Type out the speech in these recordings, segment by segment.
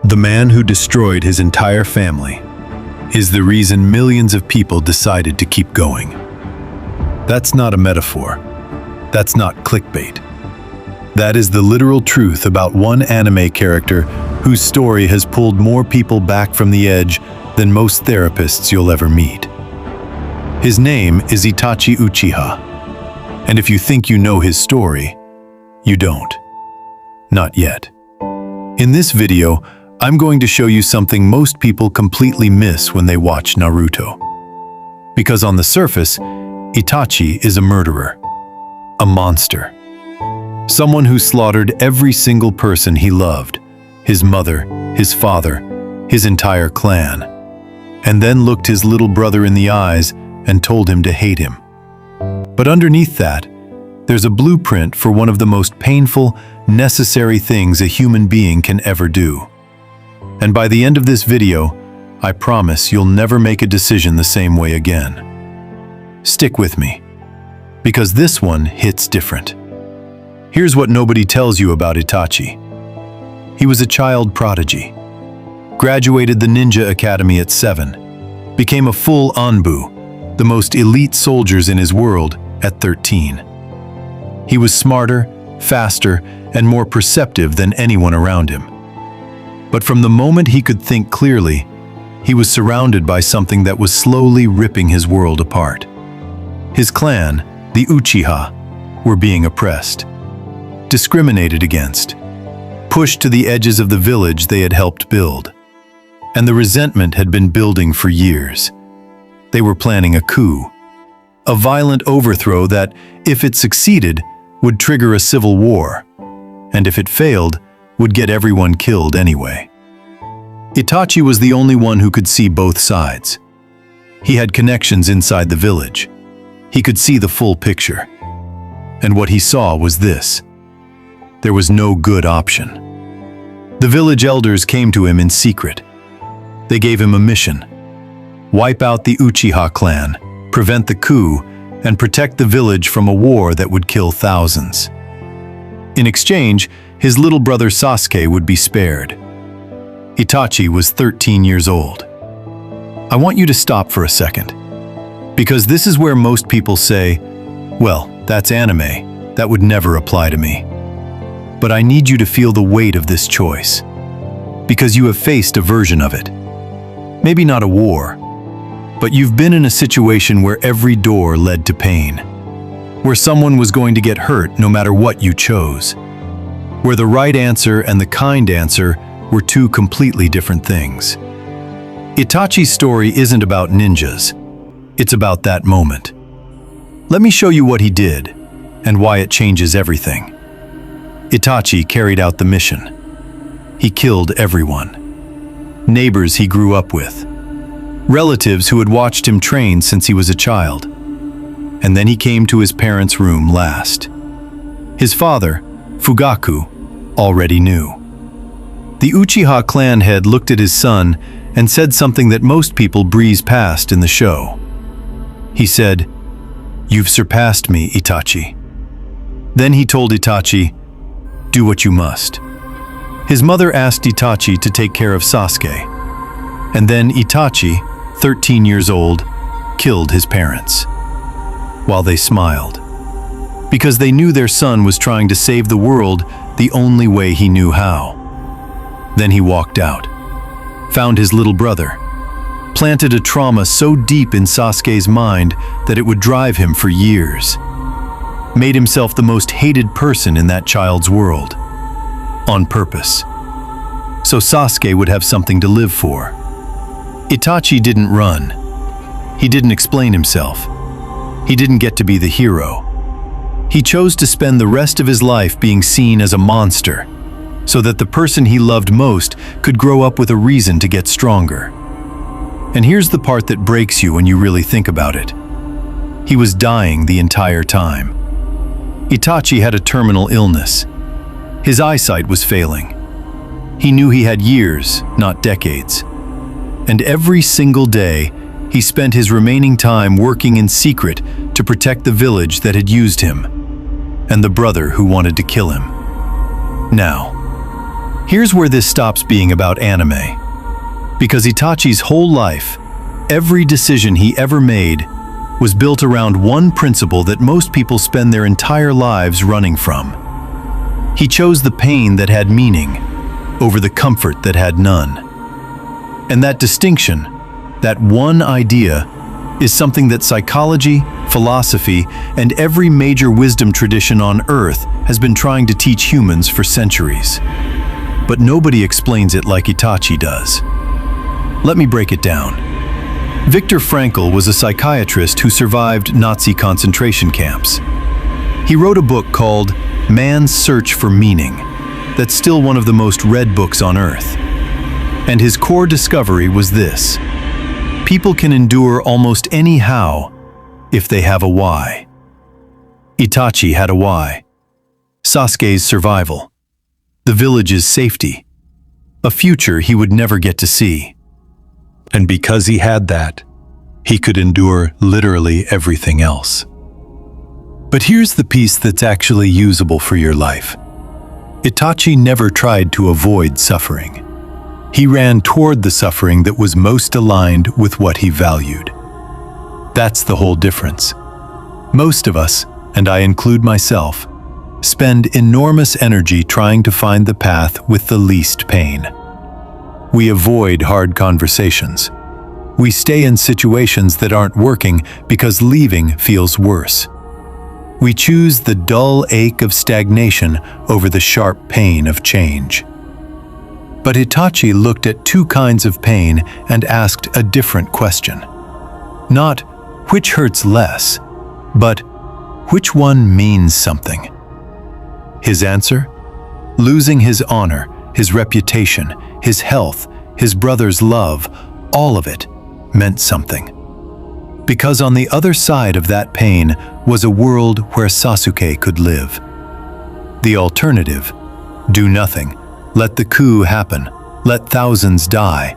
The man who destroyed his entire family is the reason millions of people decided to keep going. That's not a metaphor. That's not clickbait. That is the literal truth about one anime character whose story has pulled more people back from the edge than most therapists you'll ever meet. His name is Itachi Uchiha. And if you think you know his story, you don't. Not yet. In this video, I'm going to show you something most people completely miss when they watch Naruto. Because on the surface, Itachi is a murderer, a monster. Someone who slaughtered every single person he loved, his mother, his father, his entire clan, and then looked his little brother in the eyes and told him to hate him. But underneath that, there's a blueprint for one of the most painful, necessary things a human being can ever do. And by the end of this video, I promise you'll never make a decision the same way again. Stick with me, because this one hits different. Here's what nobody tells you about Itachi. He was a child prodigy, graduated the Ninja Academy at 7, became a full ANBU, the most elite soldiers in his world, at 13. He was smarter, faster, and more perceptive than anyone around him. But from the moment he could think clearly, he was surrounded by something that was slowly ripping his world apart. His clan, the Uchiha, were being oppressed, discriminated against, pushed to the edges of the village they had helped build. And the resentment had been building for years. They were planning a coup, a violent overthrow that, if it succeeded, would trigger a civil war, and if it failed, would get everyone killed anyway. Itachi was the only one who could see both sides. He had connections inside the village. He could see the full picture. And what he saw was this. There was no good option. The village elders came to him in secret. They gave him a mission: wipe out the Uchiha clan, prevent the coup, and protect the village from a war that would kill thousands. In exchange, his little brother Sasuke would be spared. Itachi was 13 years old. I want you to stop for a second, because this is where most people say, well, that's anime, that would never apply to me. But I need you to feel the weight of this choice, because you have faced a version of it. Maybe not a war, but you've been in a situation where every door led to pain, where someone was going to get hurt no matter what you chose, where the right answer and the kind answer were two completely different things. Itachi's story isn't about ninjas. It's about that moment. Let me show you what he did and why it changes everything. Itachi carried out the mission. He killed everyone. Neighbors he grew up with. Relatives who had watched him train since he was a child. And then he came to his parents' room last. His father, Fugaku, already knew. The Uchiha clan head looked at his son and said something that most people breeze past in the show. He said, "You've surpassed me, Itachi." Then he told Itachi, "Do what you must." His mother asked Itachi to take care of Sasuke. And then Itachi, 13 years old, killed his parents. While they smiled, because they knew their son was trying to save the world the only way he knew how. Then he walked out, found his little brother, planted a trauma so deep in Sasuke's mind that it would drive him for years, made himself the most hated person in that child's world, on purpose, so Sasuke would have something to live for. Itachi didn't run. He didn't explain himself. He didn't get to be the hero. He chose to spend the rest of his life being seen as a monster, so that the person he loved most could grow up with a reason to get stronger. And here's the part that breaks you when you really think about it. He was dying the entire time. Itachi had a terminal illness. His eyesight was failing. He knew he had years, not decades. And every single day, he spent his remaining time working in secret to protect the village that had used him, and the brother who wanted to kill him. Now, Here's where this stops being about anime. Because Itachi's whole life, every decision he ever made, was built around one principle that most people spend their entire lives running from. He chose the pain that had meaning over the comfort that had none. And that distinction, that one idea, is something that psychology, philosophy, and every major wisdom tradition on Earth has been trying to teach humans for centuries. But nobody explains it like Itachi does. Let me break it down. Viktor Frankl was a psychiatrist who survived Nazi concentration camps. He wrote a book called Man's Search for Meaning, that's still one of the most read books on Earth. And his core discovery was this: people can endure almost any how if they have a why. Itachi had a why. Sasuke's survival. The village's safety. A future he would never get to see. And because he had that, he could endure literally everything else. But here's the piece that's actually usable for your life. Itachi never tried to avoid suffering. He ran toward the suffering that was most aligned with what he valued. That's the whole difference. Most of us, and I include myself, spend enormous energy trying to find the path with the least pain. We avoid hard conversations. We stay in situations that aren't working because leaving feels worse. We choose the dull ache of stagnation over the sharp pain of change. But Itachi looked at two kinds of pain and asked a different question. Not which hurts less, but which one means something. His answer? Losing his honor, his reputation, his health, his brother's love, all of it meant something. Because on the other side of that pain was a world where Sasuke could live. The alternative, do nothing, let the coup happen, let thousands die,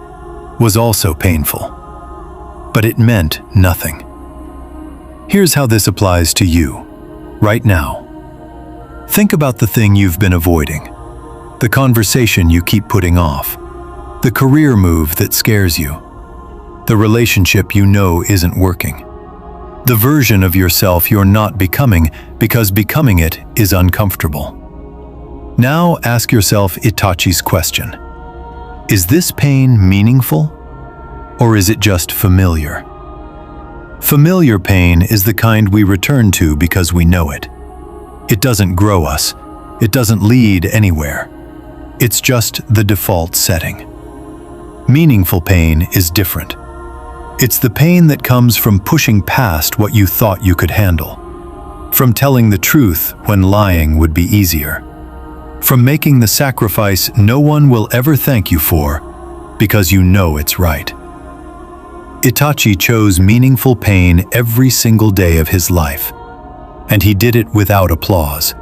was also painful. But it meant nothing. Here's how this applies to you, right now. Think about the thing you've been avoiding, the conversation you keep putting off, the career move that scares you, the relationship you know isn't working, the version of yourself you're not becoming because becoming it is uncomfortable. Now ask yourself Itachi's question. Is this pain meaningful, or is it just familiar? Familiar pain is the kind we return to because we know it. It doesn't grow us. It doesn't lead anywhere. It's just the default setting. Meaningful pain is different. It's the pain that comes from pushing past what you thought you could handle, from telling the truth when lying would be easier, from making the sacrifice no one will ever thank you for because you know it's right. Itachi chose meaningful pain every single day of his life, and he did it without applause,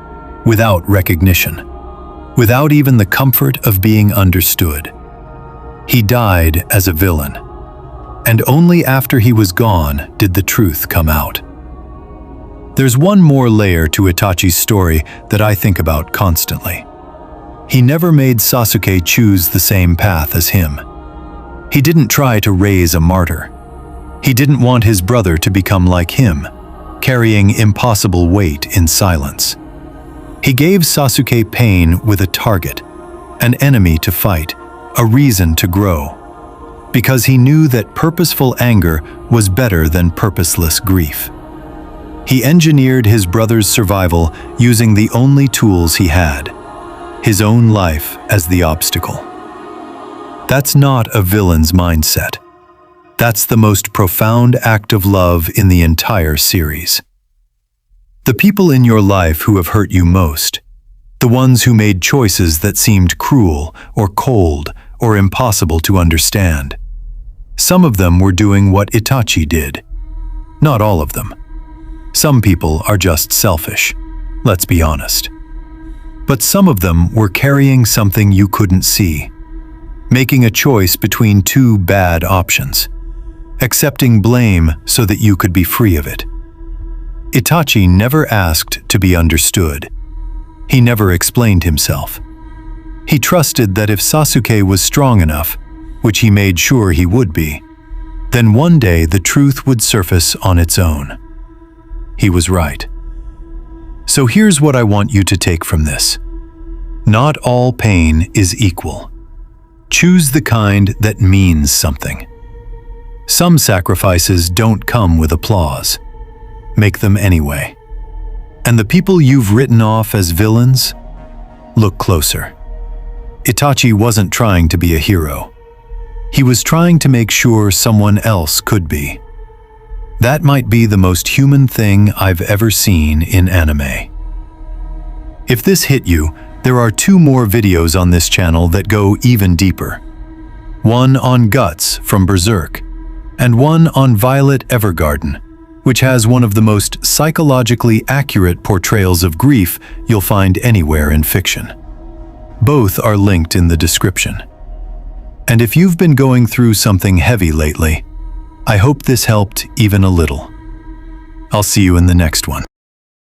without recognition, without even the comfort of being understood. He died as a villain, and only after he was gone did the truth come out. There's one more layer to Itachi's story that I think about constantly. He never made Sasuke choose the same path as him. He didn't try to raise a martyr. He didn't want his brother to become like him, carrying impossible weight in silence. He gave Sasuke pain with a target, an enemy to fight, a reason to grow, because he knew that purposeful anger was better than purposeless grief. He engineered his brother's survival using the only tools he had, his own life as the obstacle. That's not a villain's mindset. That's the most profound act of love in the entire series. The people in your life who have hurt you most, the ones who made choices that seemed cruel or cold or impossible to understand. Some of them were doing what Itachi did. Not all of them. Some people are just selfish, let's be honest. But some of them were carrying something you couldn't see, making a choice between two bad options, accepting blame so that you could be free of it. Itachi never asked to be understood. He never explained himself. He trusted that if Sasuke was strong enough, which he made sure he would be, then one day the truth would surface on its own. He was right. So here's what I want you to take from this. Not all pain is equal. Choose the kind that means something. Some sacrifices don't come with applause. Make them anyway. And the people you've written off as villains? Look closer. Itachi wasn't trying to be a hero. He was trying to make sure someone else could be. That might be the most human thing I've ever seen in anime. If this hit you, there are 2 more videos on this channel that go even deeper. One on Guts from Berserk, and one on Violet Evergarden, which has one of the most psychologically accurate portrayals of grief you'll find anywhere in fiction. Both are linked in the description. And if you've been going through something heavy lately, I hope this helped even a little. I'll see you in the next one.